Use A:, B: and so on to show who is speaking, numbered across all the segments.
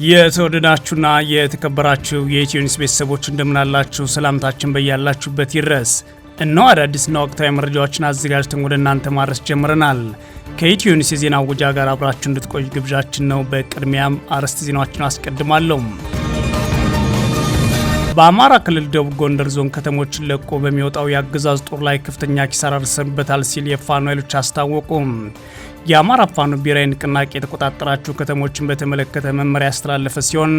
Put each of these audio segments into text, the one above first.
A: የተወደዳችሁና የተከበራችሁ የኢትዮ ኒውስ ቤተሰቦች እንደምናላችሁ ሰላምታችን በያላችሁበት ይድረስ። እነሆ አዳዲስና ወቅታዊ መረጃዎችን አዘጋጅተን ወደ እናንተ ማድረስ ጀምረናል። ከኢትዮ ኒውስ የዜና ውጃ ጋር አብራችሁ እንድትቆዩ ግብዣችን ነው። በቅድሚያም አርዕስተ ዜናዎችን አስቀድማለሁ። በአማራ ክልል ደቡብ ጎንደር ዞን ከተሞችን ለቆ በሚወጣው የአገዛዝ ጦር ላይ ከፍተኛ ኪሳራ ደርሰንበታል ሲል የፋኖ ኃይሎች አስታወቁ። የአማራ ፋኖ ብሔራዊ ንቅናቄ የተቆጣጠራቸው ከተሞችን በተመለከተ መመሪያ ያስተላለፈ ሲሆን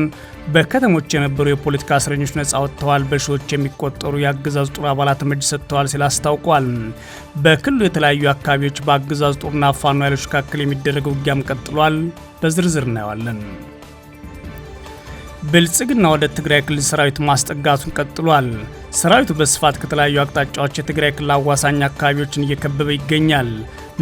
A: በከተሞች የነበሩ የፖለቲካ እስረኞች ነጻ ወጥተዋል፣ በሺዎች የሚቆጠሩ የአገዛዝ ጦር አባላት እጅ ሰጥተዋል ሲል አስታውቋል። በክልሉ የተለያዩ አካባቢዎች በአገዛዝ ጦርና ፋኖ ኃይሎች መካከል የሚደረገው ውጊያም ቀጥሏል። በዝርዝር እናየዋለን። ብልጽግና ወደ ትግራይ ክልል ሰራዊት ማስጠጋቱን ቀጥሏል። ሰራዊቱ በስፋት ከተለያዩ አቅጣጫዎች የትግራይ ክልል አዋሳኝ አካባቢዎችን እየከበበ ይገኛል።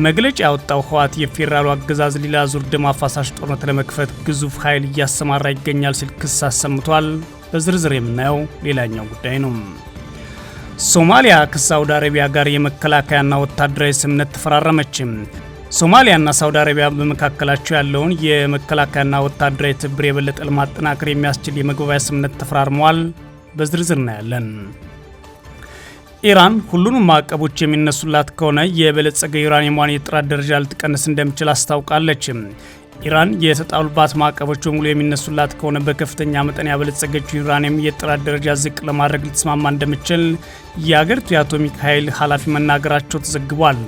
A: መግለጫ ያወጣው ህወሓት የፌዴራሉ አገዛዝ ሌላ ዙር ደም አፋሳሽ ጦርነት ለመክፈት ግዙፍ ኃይል እያሰማራ ይገኛል ሲል ክስ አሰምቷል። በዝርዝር የምናየው ሌላኛው ጉዳይ ነው። ሶማሊያ ከሳውዲ አረቢያ ጋር የመከላከያና ወታደራዊ ስምምነት ተፈራረመች። ሶማሊያና ሳውዲ አረቢያ በመካከላቸው ያለውን የመከላከያና ወታደራዊ ትብብር የበለጠ ለማጠናከር የሚያስችል የመግባቢያ ስምምነት ተፈራርመዋል። በዝርዝር እናያለን። ኢራን ሁሉንም ማዕቀቦች የሚነሱላት ከሆነ የበለጸገ ዩራኒየሟን የጥራት ደረጃ ልትቀንስ እንደምችል አስታውቃለች። ኢራን የተጣሉባት ማዕቀቦች በሙሉ የሚነሱላት ከሆነ በከፍተኛ መጠን ያበለጸገችው ዩራኒየም የጥራት ደረጃ ዝቅ ለማድረግ ልትስማማ እንደምችል የአገሪቱ የአቶሚክ ኃይል ኃላፊ መናገራቸው ተዘግቧል።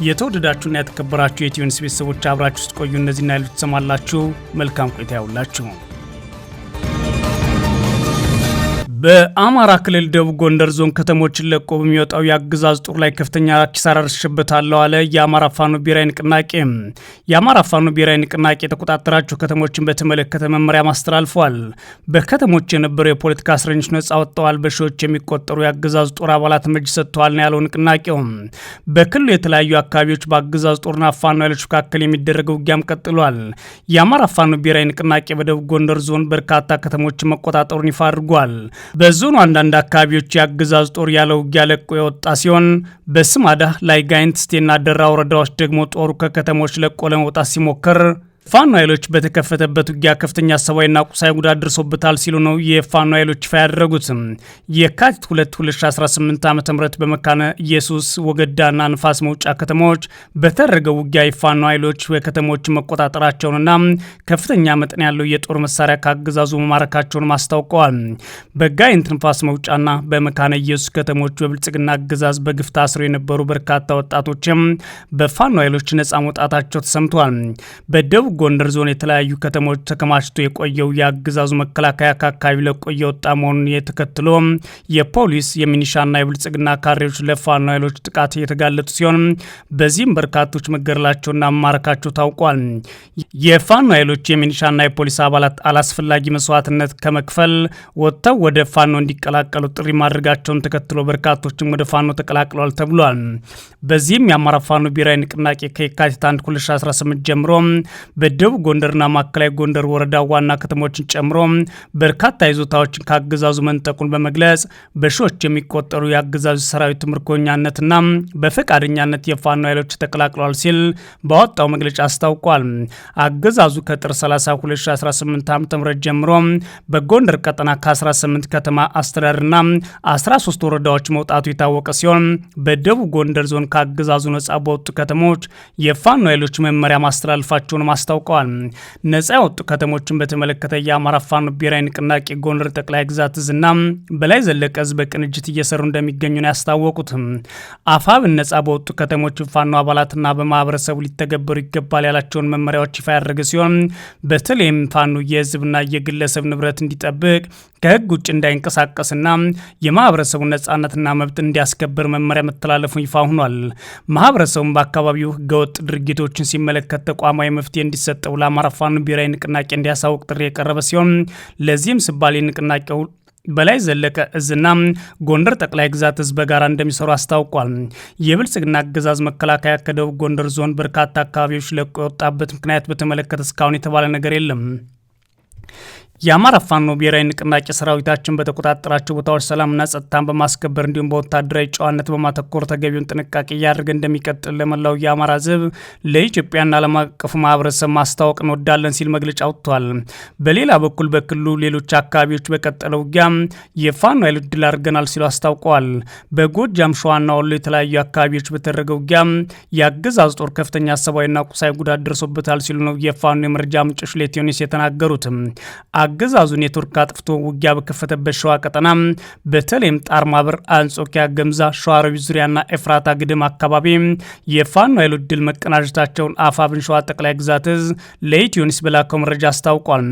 A: የተወደዳችሁና የተከበራችሁ የኢትዮ ኒውስ ቤተሰቦች አብራችሁ ውስጥ ቆዩ። እነዚህና ሌሎች ትሰማላችሁ። መልካም ቆይታ ያውላችሁ። በአማራ ክልል ደቡብ ጎንደር ዞን ከተሞችን ለቆ በሚወጣው የአገዛዝ ጦር ላይ ከፍተኛ ኪሳራ ደርሶበታል አለ የአማራ ፋኖ ብሔራዊ ንቅናቄ። የአማራ ፋኖ ብሔራዊ ንቅናቄ የተቆጣጠራቸው ከተሞችን በተመለከተ መመሪያ ማስተላልፏል። በከተሞች የነበሩ የፖለቲካ እስረኞች ነጻ ወጥተዋል፣ በሺዎች የሚቆጠሩ የአገዛዝ ጦር አባላት እጅ ሰጥተዋል ነው ያለው ንቅናቄው። በክልሉ የተለያዩ አካባቢዎች በአገዛዝ ጦርና ፋኖ ኃይሎች መካከል የሚደረገው ውጊያም ቀጥሏል። የአማራ ፋኖ ብሔራዊ ንቅናቄ በደቡብ ጎንደር ዞን በርካታ ከተሞችን መቆጣጠሩን ይፋ አድርጓል። በዞኑ አንዳንድ አካባቢዎች የአገዛዝ ጦር ያለ ውጊያ ለቆ የወጣ ሲሆን በስማዳ ላይ ጋይንት ስቴና ደራ ወረዳዎች ደግሞ ጦሩ ከከተሞች ለቆ ለመውጣት ሲሞክር ፋኖ ኃይሎች በተከፈተበት ውጊያ ከፍተኛ ሰብአዊና ቁሳዊ ጉዳት ደርሶበታል ሲሉ ነው የፋኖ ኃይሎች ይፋ ያደረጉት። የካቲት 2 2018 ዓ.ም በመካነ ኢየሱስ ወገዳና ንፋስ መውጫ ከተሞች በተደረገው ውጊያ የፋኖ ኃይሎች በከተሞች መቆጣጠራቸውንና ከፍተኛ መጠን ያለው የጦር መሳሪያ ካገዛዙ መማረካቸውን አስታውቀዋል። በጋይንት ንፋስ መውጫና በመካነ ኢየሱስ ከተሞች በብልጽግና አገዛዝ በግፍ ታስረው የነበሩ በርካታ ወጣቶችም በፋኖ ኃይሎች ነጻ መውጣታቸው ተሰምቷል። በደቡብ ጎንደር ዞን የተለያዩ ከተሞች ተከማችቶ የቆየው የአገዛዙ መከላከያ ከአካባቢ ለቆ የወጣ መሆኑን የተከትሎ የፖሊስ የሚኒሻና የብልጽግና ካድሬዎች ለፋኖ ኃይሎች ጥቃት የተጋለጡ ሲሆን በዚህም በርካቶች መገደላቸውና መማረካቸው ታውቋል። የፋኖ ኃይሎች የሚኒሻና የፖሊስ አባላት አላስፈላጊ መስዋዕትነት ከመክፈል ወጥተው ወደ ፋኖ እንዲቀላቀሉ ጥሪ ማድረጋቸውን ተከትሎ በርካቶችም ወደ ፋኖ ተቀላቅለዋል ተብሏል። በዚህም የአማራ ፋኖ ብሔራዊ ንቅናቄ ከየካቲት 1 2018 ጀምሮ በደቡብ ጎንደርና ማዕከላዊ ጎንደር ወረዳ ዋና ከተሞችን ጨምሮ በርካታ ይዞታዎችን ካገዛዙ መንጠቁን በመግለጽ በሺዎች የሚቆጠሩ የአገዛዙ ሰራዊት ምርኮኛነትና በፈቃደኛነት የፋኖ ኃይሎች ተቀላቅለዋል ሲል ባወጣው መግለጫ አስታውቋል። አገዛዙ ከጥር 30 2018 ዓ.ም ጀምሮ በጎንደር ቀጠና ከ18 ከተማ አስተዳደርና 13 ወረዳዎች መውጣቱ የታወቀ ሲሆን በደቡብ ጎንደር ዞን ከአገዛዙ ነጻ በወጡ ከተሞች የፋኖ ኃይሎች መመሪያ ማስተላለፋቸውን አስታውቀዋል። ነጻ የወጡ ከተሞችን በተመለከተ የአማራ ፋኖ ብሔራዊ ንቅናቄ ጎንደር ጠቅላይ ግዛት እዝና በላይ ዘለቀ እዝ በቅንጅት እየሰሩ እንደሚገኙ ነው ያስታወቁት። አፋብን ነጻ በወጡ ከተሞች ፋኖ አባላትና በማህበረሰቡ ሊተገበሩ ይገባል ያላቸውን መመሪያዎች ይፋ ያደረገ ሲሆን በተለይም ፋኖ የህዝብና የግለሰብ ንብረት እንዲጠብቅ ከህግ ውጭ እንዳይንቀሳቀስና የማህበረሰቡን ነጻነትና መብት እንዲያስከብር መመሪያ መተላለፉ ይፋ ሆኗል። ማህበረሰቡም በአካባቢው ህገወጥ ድርጊቶችን ሲመለከት ተቋማዊ መፍትሄ እንዲሰጠው ለአማራ ፋኖ ብሔራዊ ንቅናቄ እንዲያሳውቅ ጥሪ የቀረበ ሲሆን ለዚህም ሲባል ንቅናቄው በላይ ዘለቀ እዝና ጎንደር ጠቅላይ ግዛት እዝ በጋራ እንደሚሰሩ አስታውቋል። የብልጽግና አገዛዝ መከላከያ ከደቡብ ጎንደር ዞን በርካታ አካባቢዎች ለቆ የወጣበት ምክንያት በተመለከተ እስካሁን የተባለ ነገር የለም። የአማራ ፋኖ ብሔራዊ ንቅናቄ ሰራዊታችን በተቆጣጠራቸው ቦታዎች ሰላምና ጸጥታን በማስከበር እንዲሁም በወታደራዊ ጨዋነት በማተኮር ተገቢውን ጥንቃቄ እያደረገ እንደሚቀጥል ለመላው የአማራ ሕዝብ ለኢትዮጵያና ዓለም አቀፉ ማህበረሰብ ማስታወቅ እንወዳለን ሲል መግለጫ አውጥቷል። በሌላ በኩል በክልሉ ሌሎች አካባቢዎች በቀጠለው ውጊያ የፋኖ ኃይሎች ድል አድርገናል ሲሉ አስታውቀዋል። በጎጃም ሸዋና ወሎ የተለያዩ አካባቢዎች በተደረገው ውጊያ የአገዛዙ ጦር ከፍተኛ ሰብአዊና ቁሳዊ ጉዳት ደርሶበታል ሲሉ ነው የፋኖ የመረጃ ምንጮች ለኢትዮኒውስ የተናገሩት። አገዛዙ ኔትወርክ አጥፍቶ ውጊያ በከፈተበት ሸዋ ቀጠና በተለይም ጣርማበር፣ አንጾኪያ፣ ገምዛ፣ ሸዋሮቢት ዙሪያና ኤፍራታ ግድም አካባቢ የፋኖ ኃይሎች ድል መቀናጀታቸውን አፋብን ሸዋ ጠቅላይ ግዛት እዝ ለኢትዮኒውስ በላከው መረጃ አስታውቋል።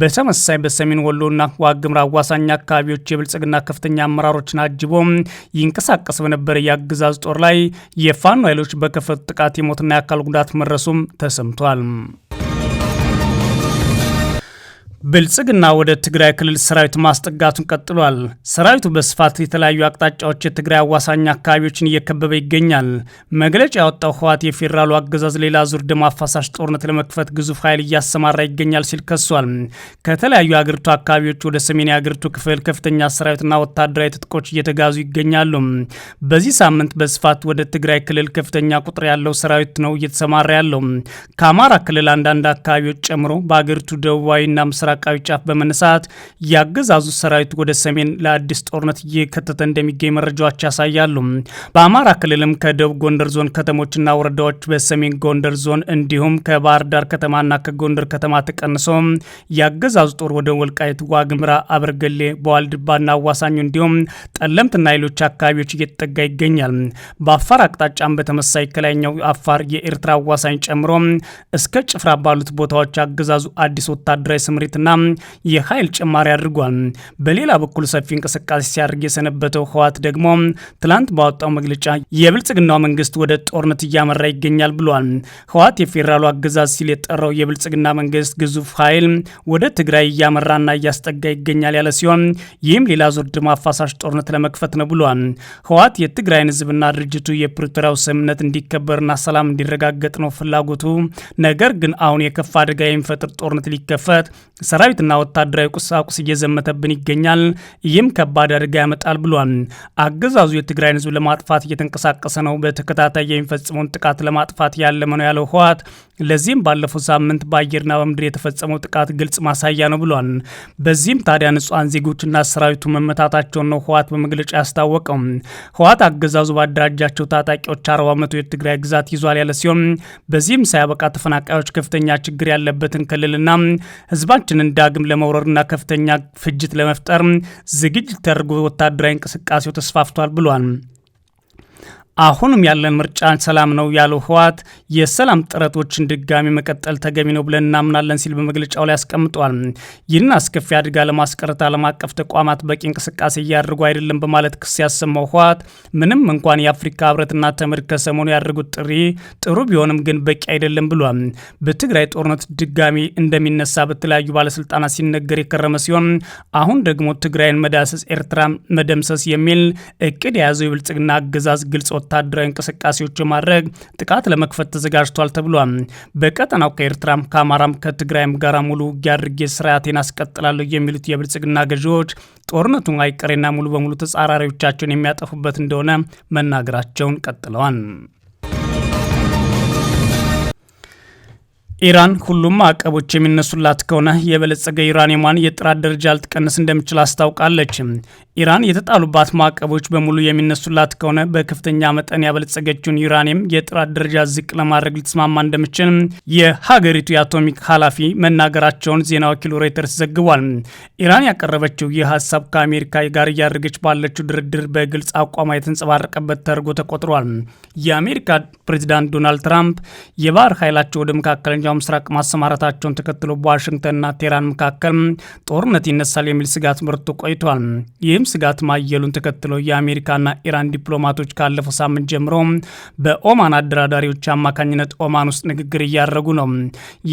A: በተመሳሳይ በሰሜን ወሎና ዋግምራ አዋሳኝ አካባቢዎች የብልጽግና ከፍተኛ አመራሮችን አጅቦ ይንቀሳቀስ በነበረ የአገዛዙ ጦር ላይ የፋኖ ኃይሎች በከፈቱ ጥቃት የሞትና የአካል ጉዳት መድረሱም ተሰምቷል። ብልጽግና ወደ ትግራይ ክልል ሰራዊት ማስጠጋቱን ቀጥሏል። ሰራዊቱ በስፋት የተለያዩ አቅጣጫዎች የትግራይ አዋሳኝ አካባቢዎችን እየከበበ ይገኛል። መግለጫ ያወጣው ህወሓት የፌዴራሉ አገዛዝ ሌላ ዙር ደም አፋሳሽ ጦርነት ለመክፈት ግዙፍ ኃይል እያሰማራ ይገኛል ሲል ከሷል። ከተለያዩ የአገሪቱ አካባቢዎች ወደ ሰሜን የአገሪቱ ክፍል ከፍተኛ ሰራዊትና ወታደራዊ ትጥቆች እየተጋዙ ይገኛሉ። በዚህ ሳምንት በስፋት ወደ ትግራይ ክልል ከፍተኛ ቁጥር ያለው ሰራዊት ነው እየተሰማራ ያለው። ከአማራ ክልል አንዳንድ አካባቢዎች ጨምሮ በአገሪቱ ደቡባዊና ምስራቅ አቃቢ ጫፍ በመነሳት ያገዛዙ ሰራዊት ወደ ሰሜን ለአዲስ ጦርነት እየከተተ እንደሚገኝ መረጃዎች ያሳያሉ። በአማራ ክልልም ከደቡብ ጎንደር ዞን ከተሞችና ወረዳዎች በሰሜን ጎንደር ዞን እንዲሁም ከባህር ዳር ከተማና ከጎንደር ከተማ ተቀንሶ ያገዛዙ ጦር ወደ ወልቃይት፣ ዋግምራ፣ አበርገሌ፣ በዋልድባና አዋሳኙ እንዲሁም ጠለምትና ሌሎች አካባቢዎች እየተጠጋ ይገኛል። በአፋር አቅጣጫም በተመሳይ ከላይኛው አፋር የኤርትራ አዋሳኝ ጨምሮ እስከ ጭፍራ ባሉት ቦታዎች አገዛዙ አዲስ ወታደራዊ ስምሪትና የኃይል ጭማሪ አድርጓል። በሌላ በኩል ሰፊ እንቅስቃሴ ሲያደርግ የሰነበተው ህወሓት ደግሞ ትላንት ባወጣው መግለጫ የብልጽግናው መንግስት ወደ ጦርነት እያመራ ይገኛል ብሏል። ህወሓት የፌዴራሉ አገዛዝ ሲል የጠራው የብልጽግና መንግስት ግዙፍ ኃይል ወደ ትግራይ እያመራና እያስጠጋ ይገኛል ያለ ሲሆን ይህም ሌላ ዙር ደም አፋሳሽ ጦርነት ለመክፈት ነው ብሏል። ህወሓት የትግራይን ህዝብና ድርጅቱ የፕሪቶሪያው ስምምነት እንዲከበርና ሰላም እንዲረጋገጥ ነው ፍላጎቱ። ነገር ግን አሁን የከፋ አደጋ የሚፈጥር ጦርነት ሊከፈት ሰራዊትና ወታደራዊ ቁሳቁስ እየዘመተብን ይገኛል። ይህም ከባድ አደጋ ያመጣል ብሏል። አገዛዙ የትግራይን ህዝብ ለማጥፋት እየተንቀሳቀሰ ነው፣ በተከታታይ የሚፈጽመውን ጥቃት ለማጥፋት ያለመ ነው ያለው ህወሓት ለዚህም ባለፈው ሳምንት በአየርና በምድር የተፈጸመው ጥቃት ግልጽ ማሳያ ነው ብሏል። በዚህም ታዲያ ንጹሐን ዜጎችና ሰራዊቱ መመታታቸውን ነው ህወሓት በመግለጫ ያስታወቀው። ህወሓት አገዛዙ ባደራጃቸው ታጣቂዎች 40 በመቶ የትግራይ ግዛት ይዟል ያለ ሲሆን በዚህም ሳያበቃ ተፈናቃዮች ከፍተኛ ችግር ያለበትን ክልልና ህዝባችንን ዳግም ለመውረርና ከፍተኛ ፍጅት ለመፍጠር ዝግጅት ተደርጎ ወታደራዊ እንቅስቃሴው ተስፋፍቷል ብሏል። አሁንም ያለን ምርጫ ሰላም ነው ያለው ህወሓት የሰላም ጥረቶችን ድጋሚ መቀጠል ተገቢ ነው ብለን እናምናለን ሲል በመግለጫው ላይ አስቀምጧል። ይህን አስከፊ አደጋ ለማስቀረት ዓለም አቀፍ ተቋማት በቂ እንቅስቃሴ እያደረጉ አይደለም በማለት ክስ ያሰማው ህወሓት ምንም እንኳን የአፍሪካ ህብረትና ተመድ ከሰሞኑ ያደረጉት ጥሪ ጥሩ ቢሆንም ግን በቂ አይደለም ብሏል። በትግራይ ጦርነት ድጋሚ እንደሚነሳ በተለያዩ ባለስልጣናት ሲነገር የከረመ ሲሆን አሁን ደግሞ ትግራይን መዳሰስ፣ ኤርትራን መደምሰስ የሚል እቅድ የያዘው የብልጽግና አገዛዝ ግልጽ ወታደራዊ እንቅስቃሴዎች ማድረግ ጥቃት ለመክፈት ተዘጋጅቷል ተብሏል። በቀጠናው ከኤርትራም ከአማራም ከትግራይም ጋር ሙሉ ውጊያ አድርጌ ስርዓቴን አስቀጥላለሁ የሚሉት የብልጽግና ገዢዎች ጦርነቱን አይቀሬና ሙሉ በሙሉ ተጻራሪዎቻቸውን የሚያጠፉበት እንደሆነ መናገራቸውን ቀጥለዋል። ኢራን ሁሉም ማዕቀቦች የሚነሱላት ከሆነ የበለጸገ ዩራኒየሟን የጥራት ደረጃ ልትቀንስ እንደምችል አስታውቃለች። ኢራን የተጣሉባት ማዕቀቦች በሙሉ የሚነሱላት ከሆነ በከፍተኛ መጠን ያበለጸገችውን ዩራኒየም የጥራት ደረጃ ዝቅ ለማድረግ ልትስማማ እንደምችል የሀገሪቱ የአቶሚክ ኃላፊ መናገራቸውን ዜና ወኪሉ ሮይተርስ ዘግቧል። ኢራን ያቀረበችው ይህ ሀሳብ ከአሜሪካ ጋር እያደረገች ባለችው ድርድር በግልጽ አቋሟ የተንጸባረቀበት ተደርጎ ተቆጥሯል። የአሜሪካ ፕሬዚዳንት ዶናልድ ትራምፕ የባህር ኃይላቸው ወደ መካከለኛው ምስራቅ ማሰማራታቸውን ተከትሎ በዋሽንግተንና ቴህራን መካከል ጦርነት ይነሳል የሚል ስጋት በርቶ ቆይቷል። ይህም ስጋት ማየሉን ተከትሎ የአሜሪካና ኢራን ዲፕሎማቶች ካለፈው ሳምንት ጀምሮ በኦማን አደራዳሪዎች አማካኝነት ኦማን ውስጥ ንግግር እያደረጉ ነው።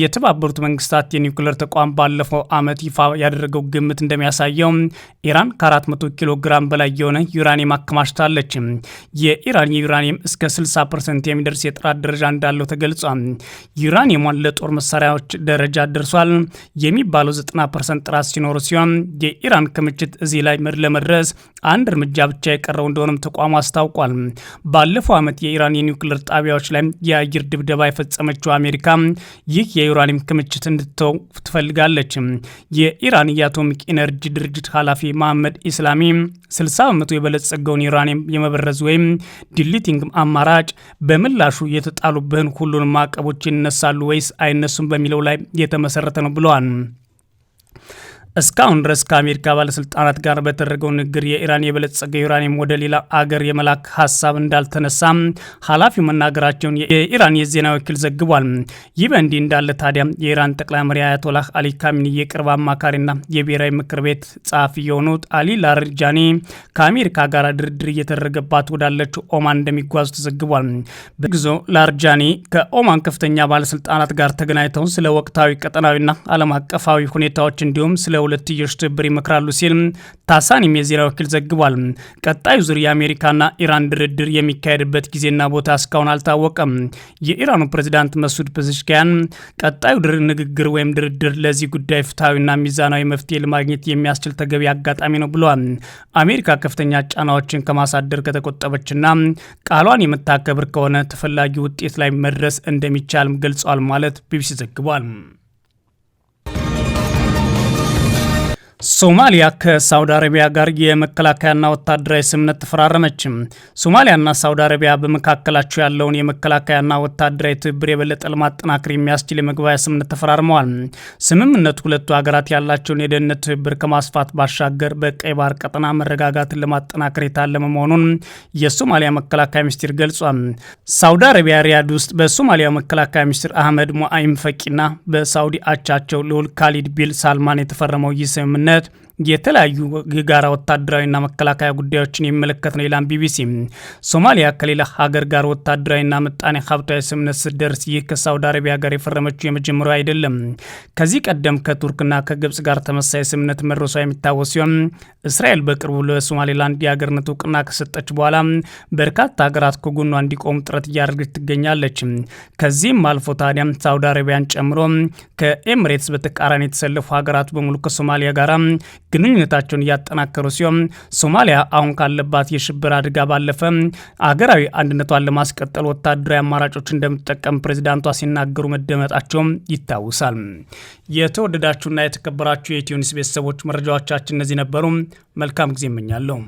A: የተባበሩት መንግስታት የኒውክሌር ተቋም ባለፈው ዓመት ይፋ ያደረገው ግምት እንደሚያሳየው ኢራን ከ400 ኪሎ ግራም በላይ የሆነ ዩራኒየም አከማችታለች። የኢራን የዩራኒየም እስከ 60% የሚደርስ የጥራት ደረጃ እንዳለው ተገልጿል። ዩራኒየሟን ለጦር መሳሪያዎች ደረጃ ደርሷል የሚባለው 90% ጥራት ሲኖሩ ሲሆን የኢራን ክምችት እዚህ ላይ ለመድረስ አንድ እርምጃ ብቻ የቀረው እንደሆነም ተቋሙ አስታውቋል። ባለፈው ዓመት የኢራን የኒውክሌር ጣቢያዎች ላይ የአየር ድብደባ የፈጸመችው አሜሪካ ይህ የዩራኒየም ክምችት እንድትተው ትፈልጋለች። የኢራን የአቶሚክ ኢነርጂ ድርጅት ኃላፊ መሐመድ ኢስላሚ 60% የበለጸገውን ዩራኒየም የመበረዝ ወይም ዲሊቲንግ አማራጭ በምላሹ የተጣሉብህን ሁሉንም ማዕቀቦች ይነሳሉ ወይስ አይነሱም በሚለው ላይ የተመሰረተ ነው ብለዋል። እስካሁን ድረስ ከአሜሪካ ባለስልጣናት ጋር በተደረገው ንግግር የኢራን የበለጸገ ዩራኒየም ወደ ሌላ አገር የመላክ ሀሳብ እንዳልተነሳ ኃላፊው መናገራቸውን የኢራን የዜና ወኪል ዘግቧል። ይህ በእንዲህ እንዳለ ታዲያ የኢራን ጠቅላይ መሪ አያቶላህ አሊ ካሚኒ የቅርብ አማካሪና የብሔራዊ ምክር ቤት ጸሐፊ የሆኑት አሊ ላርጃኒ ከአሜሪካ ጋር ድርድር እየተደረገባት ወዳለችው ኦማን እንደሚጓዙ ተዘግቧል። በጊዜው ላርጃኒ ከኦማን ከፍተኛ ባለስልጣናት ጋር ተገናኝተው ስለ ወቅታዊ ቀጠናዊና ዓለም አቀፋዊ ሁኔታዎች እንዲሁም ስለ ሁለትዮሽ ትብብር ይመክራሉ ሲል ታሳኒም የዜና ወኪል ዘግቧል። ቀጣዩ ዙር የአሜሪካና ኢራን ድርድር የሚካሄድበት ጊዜና ቦታ እስካሁን አልታወቀም። የኢራኑ ፕሬዝዳንት መሱድ ፔዜሽኪያን ቀጣዩ ንግግር ወይም ድርድር ለዚህ ጉዳይ ፍትሐዊና ሚዛናዊ መፍትሄ ለማግኘት የሚያስችል ተገቢ አጋጣሚ ነው ብለዋል። አሜሪካ ከፍተኛ ጫናዎችን ከማሳደር ከተቆጠበችና ቃሏን የምታከብር ከሆነ ተፈላጊ ውጤት ላይ መድረስ እንደሚቻልም ገልጿል ማለት ቢቢሲ ዘግቧል። ሶማሊያ ከሳውዲ አረቢያ ጋር የመከላከያና ወታደራዊ ስምምነት ተፈራረመች። ሶማሊያና ሳውዲ አረቢያ በመካከላቸው ያለውን የመከላከያና ወታደራዊ ትብብር የበለጠ ለማጠናከር የሚያስችል የመግባቢያ ስምምነት ተፈራርመዋል። ስምምነቱ ሁለቱ ሀገራት ያላቸውን የደህንነት ትብብር ከማስፋት ባሻገር በቀይ ባህር ቀጠና መረጋጋትን ለማጠናከር የታለመ መሆኑን የሶማሊያ መከላከያ ሚኒስቴር ገልጿል። ሳውዲ አረቢያ ሪያድ ውስጥ በሶማሊያ መከላከያ ሚኒስትር አህመድ ሙአይም ፈቂና በሳውዲ አቻቸው ልዑል ካሊድ ቢል ሳልማን የተፈረመው ይህ ስምምነት የተለያዩ የጋራ ወታደራዊና መከላከያ ጉዳዮችን የሚመለከት ነው ይላል ቢቢሲ። ሶማሊያ ከሌላ ሀገር ጋር ወታደራዊና ምጣኔ ሀብታዊ ስምምነት ስትደርስ ይህ ከሳውዲ አረቢያ ጋር የፈረመችው የመጀመሪያው አይደለም። ከዚህ ቀደም ከቱርክና ከግብጽ ጋር ተመሳሳይ ስምምነት መድረሷ የሚታወስ ሲሆን እስራኤል በቅርቡ ለሶማሌላንድ የሀገርነት እውቅና ከሰጠች በኋላ በርካታ ሀገራት ከጎኗ እንዲቆሙ ጥረት እያደረገች ትገኛለች። ከዚህም አልፎ ታዲያ ሳውዲ አረቢያን ጨምሮ ከኤምሬትስ በተቃራኒ የተሰለፉ ሀገራት በሙሉ ከሶማሊያ ጋር ግንኙነታቸውን እያጠናከሩ ሲሆን ሶማሊያ አሁን ካለባት የሽብር አደጋ ባለፈ አገራዊ አንድነቷን ለማስቀጠል ወታደራዊ አማራጮች እንደምትጠቀም ፕሬዝዳንቷ ሲናገሩ መደመጣቸውም ይታወሳል። የተወደዳችሁና የተከበራችሁ የኢትዮ ኒውስ ቤተሰቦች መረጃዎቻችን እነዚህ ነበሩ። መልካም ጊዜ እመኛለሁ።